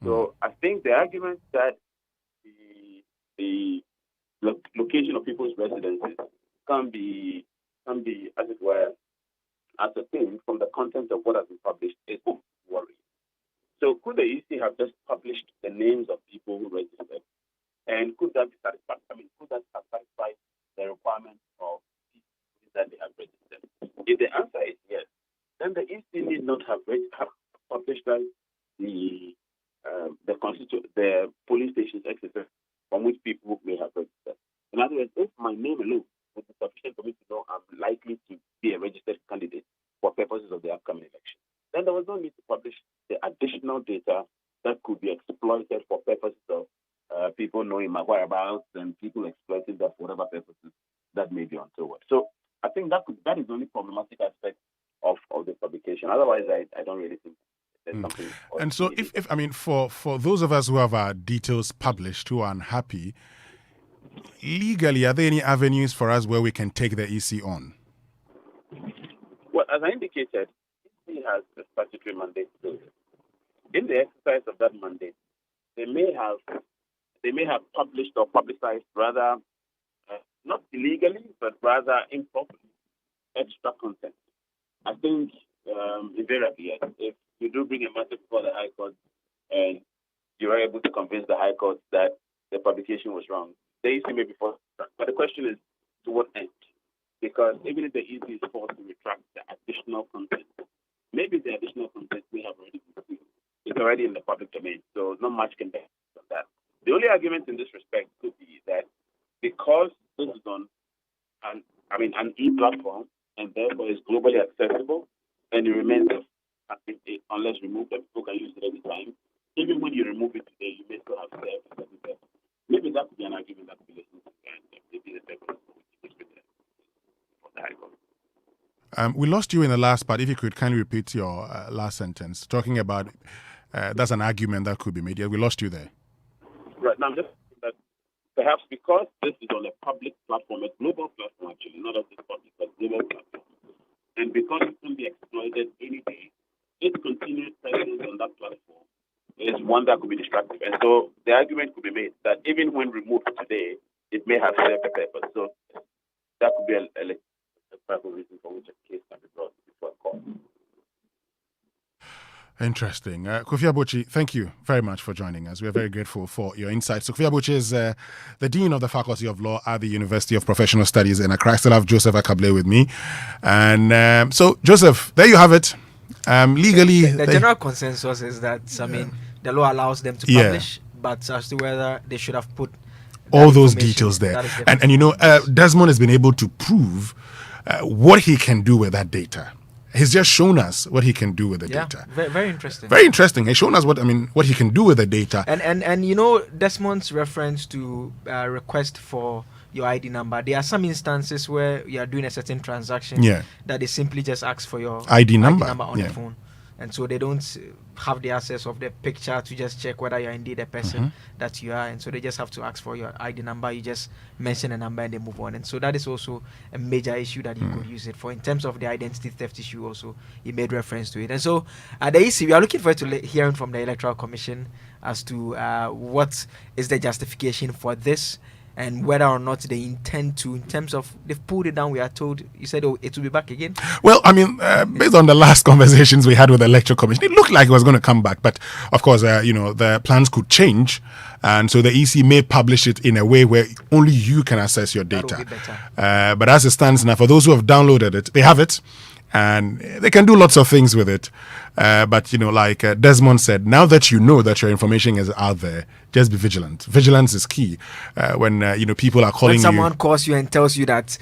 So I think the argument that the location of people's residences can be, as it were, ascertained from the content of what has been published is worrying. So could the EC have just published the names of people who registered? And could that be satisfied? Could that satisfy the requirements of people that they have registered? If the answer is yes, then the EC need not have published the police stations exercise from which people may have registered. In other words, if my name alone would be sufficient for me to know I'm likely to be a registered candidate for purposes of the upcoming election, then there was no need to publish the additional data that could be exploited for purposes of people knowing my whereabouts and people exploiting that for whatever purposes that may be untoward. So I think that is the only problematic aspect of the publication. Otherwise, I don't really think there's something. And so, for those of us who have our details published who are unhappy, legally, are there any avenues for us where we can take the EC on? Well, as I indicated, EC has a statutory mandate to do it. In the exercise of that mandate, they may have published or publicized rather not illegally, but rather improperly extra content. I think invariably, yes, if you do bring a matter before the High Court and you are able to convince the High Court that the publication was wrong, the EC may be forced to retract. But the question is, to what end? Because even if the EC is forced to retract the additional content, maybe the additional content we have already been seen. It's already in the public domain, so not much can be done on that. The only argument in this respect could be that because this is on an e-platform and therefore is globally accessible and it remains unless removed and people can use it any time, even when you remove it today, you may still have service. Maybe that could be an argument that could be listened to and maybe the purpose for the High Court. We lost you in the last part. If you could kindly repeat your last sentence, talking about that's an argument that could be made. Yeah, we lost you there. Right. Now, just that perhaps because this is on a public platform, a global platform actually, not just public, but global platform, and because it can be exploited any day, its continued presence on that platform is one that could be destructive. And so the argument could be made that even when removed today, it may have served a purpose. So that could be a powerful reason for which a case can be brought before court. Interesting. Kofi Abochi, thank you very much for joining us. We are very grateful for your insights. So Kofi Abochi is the Dean of the Faculty of Law at the University of Professional Studies in Accra. I still have Joseph Akable with me. And so, Joseph, there you have it. Legally... The general consensus is that, the law allows them to publish, but as to whether they should have put all those details there. And Desmond has been able to prove what he can do with that data. He's just shown us what he can do with the data. Very interesting. Very interesting. He's shown us what he can do with the data. And Desmond's reference to request for your ID number. There are some instances where you are doing a certain transaction that they simply just ask for your ID number on the phone. And so they don't have the access of the picture to just check whether you're indeed a person that you are. And so they just have to ask for your ID number. You just mention a number and they move on. And so that is also a major issue that you could use it for. In terms of the identity theft issue also, he made reference to it. And so at the EC, we are looking forward to hearing from the Electoral Commission as to what is the justification for this and whether or not they intend to, in terms of, they've pulled it down, we are told, you said, it will be back again? Well, based on the last conversations we had with the Electoral Commission, it looked like it was going to come back. But, of course, the plans could change. And so the EC may publish it in a way where only you can access your data. But as it stands now, for those who have downloaded it, they have it. And they can do lots of things with it. But, like Desmond said, now that you know that your information is out there, just be vigilant. Vigilance is key. When, people are calling you. When someone calls you and tells you that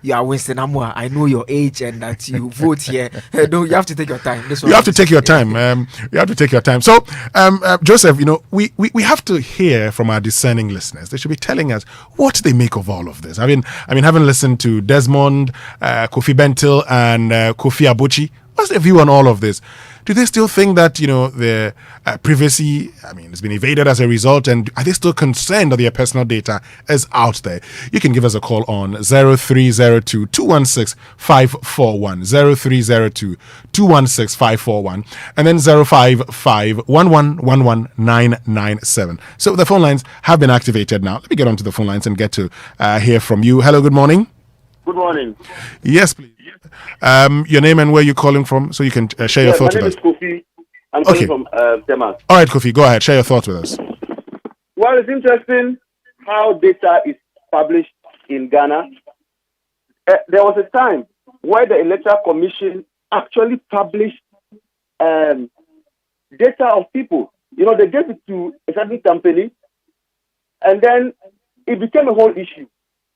you are Winston Amwa, I know your age and that you vote here. No, you have to take your time. You have to take your time. You have to take your time. So, Joseph, we have to hear from our discerning listeners. They should be telling us what they make of all of this. I mean, having listened to Desmond, Kofi Bentil, and Kofi Abochi, what's their view on all of this? Do they still think that, their privacy, has been evaded as a result? And are they still concerned that their personal data is out there? You can give us a call on 0302-216-541, 0302-216-541, and then 055-1111-997. So the phone lines have been activated now. Let me get onto the phone lines and get to hear from you. Hello, good morning. Good morning. Yes, please. Your name and where you're calling from, so you can share your thoughts my name about is I'm calling from Tema. All right, Kofi, go ahead. Share your thoughts with us. Well, it's interesting how data is published in Ghana. There was a time where the Electoral Commission actually published data of people. You know, they gave it to a certain company, and then it became a whole issue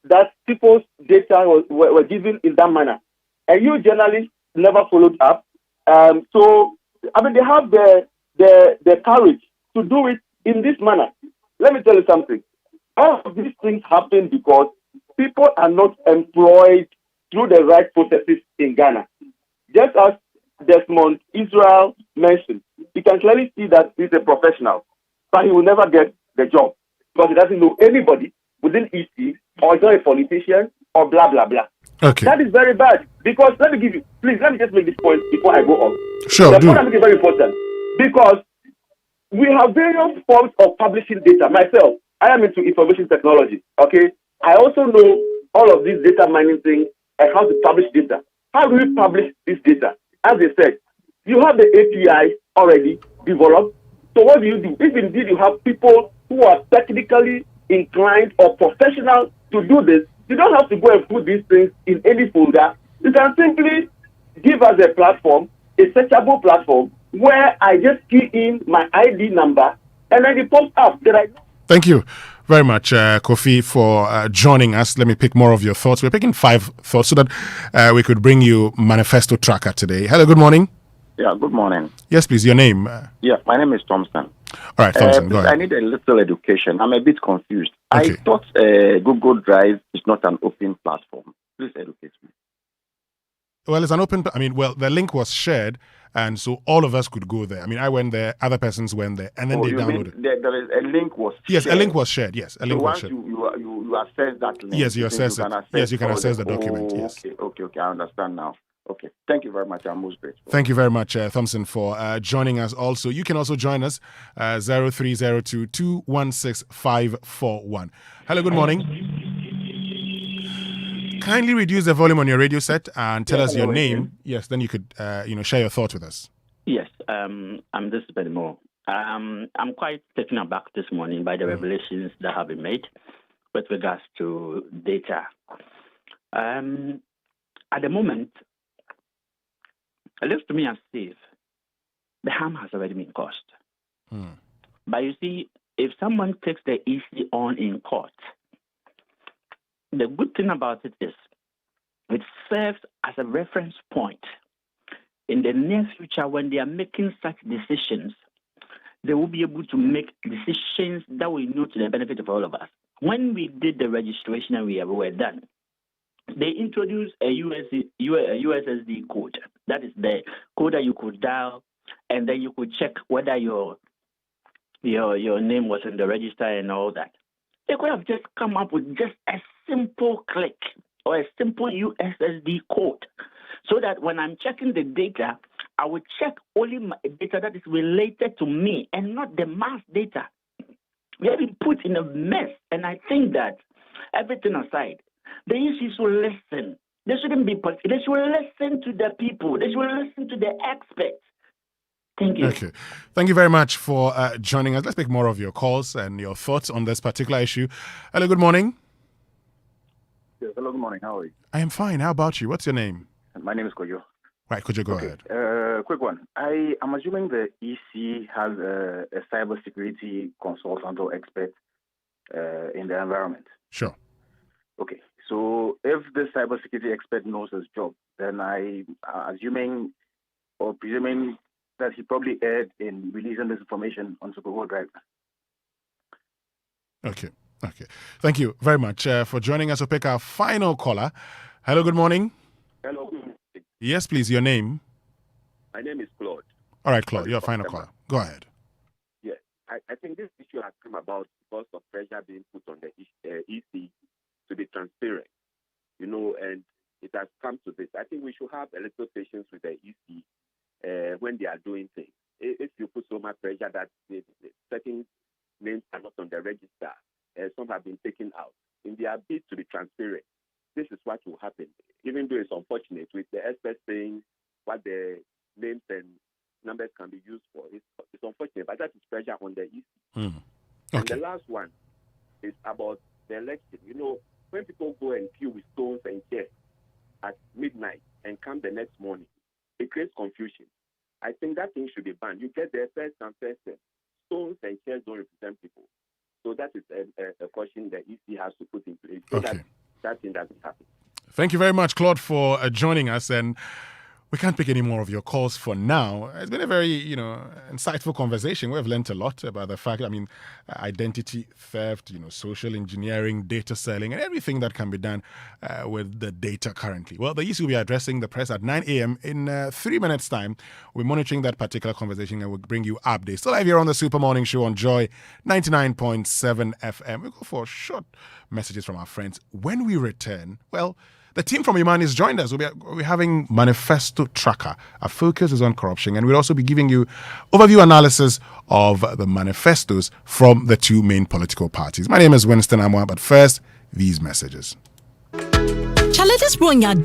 that people's data were given in that manner. And you journalists never followed up. So, I mean, they have the courage to do it in this manner. Let me tell you something. All of these things happen because people are not employed through the right processes in Ghana. Just as Desmond Israel mentioned, you can clearly see that he's a professional, but he will never get the job because he doesn't know anybody within EC or he's not a politician or blah, blah, blah. Okay. That is very bad because let me just make this point before I go on. Sure, the do. point I'm making is very important because we have various forms of publishing data. Myself, I am into information technology, okay? I also know all of these data mining things and how to publish data. How do we publish this data? As I said, you have the API already developed. So what do? If indeed you have people who are technically inclined or professional to do this, you don't have to go and put these things in any folder. You can simply give us a platform, a searchable platform, where I just key in my ID number and then it pops up that I know. Thank you very much, Kofi, for joining us. Let me pick more of your thoughts. We're picking 5 thoughts so that we could bring you Manifesto Tracker today. Hello, good morning. Yeah, good morning. Yes, please, your name. Yeah, my name is Thompson. All right, Thompson, go ahead. I need a little education. I'm a bit confused. Okay. I thought Google Drive is not an open platform. Please educate me. Well, it's an open, the link was shared, and so all of us could go there. I mean, I went there, other persons went there, and then they downloaded. There is a link was shared. Yes, a link was shared. Yes, a link was shared. You access that link. Yes, you access it. Yes, you can access the document. Yes. Okay. I understand now. Okay. Thank you very much. I'm most grateful. Thank you very much, Thompson, for joining us. Also, you can also join us 0302 216 541. Hello, good morning. Kindly reduce the volume on your radio set and tell us your name. Yes, then you could, share your thoughts with us. Yes, I'm this Benimo. I'm quite taken aback this morning by the revelations that have been made with regards to data. At the moment, it looks to me as if the harm has already been caused. But you see, if someone takes the EC on in court, the good thing about it is it serves as a reference point. In the near future, when they are making such decisions, they will be able to make decisions that will know to the benefit of all of us. When we did the registration and we were done, they introduced a USSD code. That is the code that you could dial, and then you could check whether your name was in the register and all that. They could have just come up with just a simple click or a simple USSD code so that when I'm checking the data, I would check only my data that is related to me and not the mass data. We have been put in a mess, and I think that everything aside, the issues will listen. They shouldn't be political. They should listen to the people. They should listen to the experts. Thank you. Okay. Thank you very much for joining us. Let's pick more of your calls and your thoughts on this particular issue. Hello, good morning. Yes, hello, good morning. How are you? I am fine. How about you? What's your name? My name is Kojo. Right, Kojo, go ahead. Quick one. I am assuming the EC has a cybersecurity consultant or expert in the environment. Sure. Okay. So if the cybersecurity expert knows his job, then I'm assuming or presuming that he probably erred in releasing this information on Google Drive. Okay. Thank you very much for joining us. We'll pick our final caller. Hello, good morning. Hello. Yes, please, your name. My name is Claude. All right, Claude, you're a final caller. Go ahead. Yes, I think this issue has come about because of pressure being put on the EC to be transparent, and it has come to this. I think we should have a little patience with the EC when they are doing things. If you put so much pressure that the certain names are not on the register, some have been taken out. In their bid to be transparent, this is what will happen. Even though it's unfortunate with the experts saying what the names and numbers can be used for. It's unfortunate, but that is pressure on the EC. Mm. And the last one is about the election. You know, when people go and queue with stones and chairs at midnight and come the next morning, it creates confusion. I think that thing should be banned. You get there first and first serve. Stones and chairs don't represent people. So that is a caution the EC has to put in place so that thing doesn't happen. Thank you very much, Claude, for joining us. And we can't pick any more of your calls for now. It's been a very, insightful conversation. We've learned a lot about the fact, identity theft, social engineering, data selling, and everything that can be done with the data currently. Well, the EC will be addressing the press at 9 a.m. in 3 minutes' time. We're monitoring that particular conversation and we'll bring you updates. Still live here on the Super Morning Show on Joy 99.7 FM. We'll go for short messages from our friends. When we return, well, the team from Iman has joined us. We'll be having Manifesto Tracker. Our focus is on corruption, and we'll also be giving you overview analysis of the manifestos from the two main political parties. My name is Winston Amwa, but first, these messages. Charlie, this one, dear.